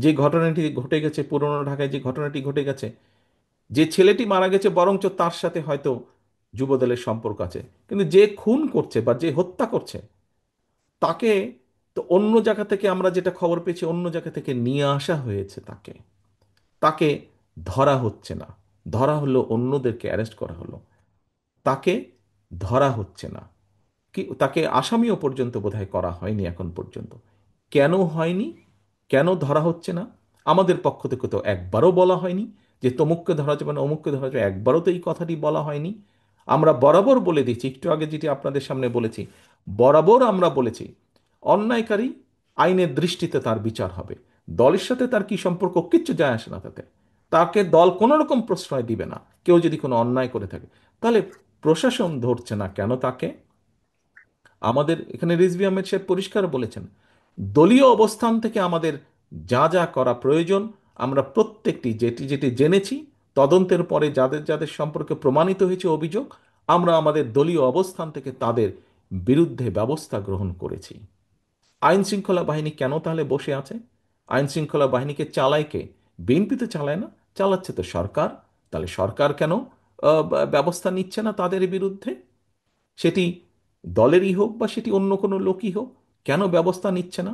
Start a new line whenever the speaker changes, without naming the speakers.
যে ঘটনাটি ঘটে গেছে, পুরনো ঢাকায় যে ঘটনাটি ঘটে গেছে, যে ছেলেটি মারা গেছে বরঞ্চ তার সাথে হয়তো যুবদলের সম্পর্ক আছে, কিন্তু যে খুন করছে বা যে হত্যা করছে তাকে তো অন্য জায়গা থেকে, আমরা যেটা খবর পেয়েছি, অন্য জায়গা থেকে নিয়ে আসা হয়েছে তাকে। তাকে ধরা হচ্ছে না। ধরা হলো, অন্যদেরকে অ্যারেস্ট করা হলো, তাকে ধরা হচ্ছে না। কি, তাকে আসামিও পর্যন্ত বোধহয় করা হয়নি এখন পর্যন্ত। কেন হয়নি? কেন ধরা হচ্ছে না? আমাদের পক্ষ থেকে তো একবারও বলা হয়নি যে তমুককে ধরা যাবে না, অমুককে ধরা যাবে, একবারও তো এই কথাটি বলা হয়নি। আমরা বরাবর বলে দিচ্ছি, একটু আগে যেটি আপনাদের সামনে বলেছি, বরাবর আমরা বলেছি অন্যায়কারী আইনের দৃষ্টিতে তার বিচার হবে। দলের সাথে তার কি সম্পর্ক, কিচ্ছু যায় আসে না তাতে। তাকে দল কোনো রকম প্রশ্রয় দিবে না। কেউ যদি কোনো অন্যায় করে থাকে, তাহলে প্রশাসন ধরছে না কেন তাকে? আমাদের এখানে রিজভী আহমেদ সাহেব পরিষ্কার বলেছেন, দলীয় অবস্থান থেকে আমাদের যা যা করা প্রয়োজন, আমরা প্রত্যেকটি যেটি যেটি জেনেছি, তদন্তের পরে যাদের যাদের সম্পর্কে প্রমাণিত হয়েছে অভিযোগ, আমরা আমাদের দলীয় অবস্থান থেকে তাদের বিরুদ্ধে ব্যবস্থা গ্রহণ করেছি। আইন শৃঙ্খলা বাহিনী কেন তাহলে বসে আছে? আইন শৃঙ্খলা বাহিনীকে চালায় কে? বিএনপি তো চালায় না, চালাচ্ছে তো সরকার। তাহলে সরকার কেন ব্যবস্থা নিচ্ছে না তাদের বিরুদ্ধে? সেটি দলেরই হোক বা সেটি অন্য কোনো লোকই হোক, কেন ব্যবস্থা নিচ্ছে না?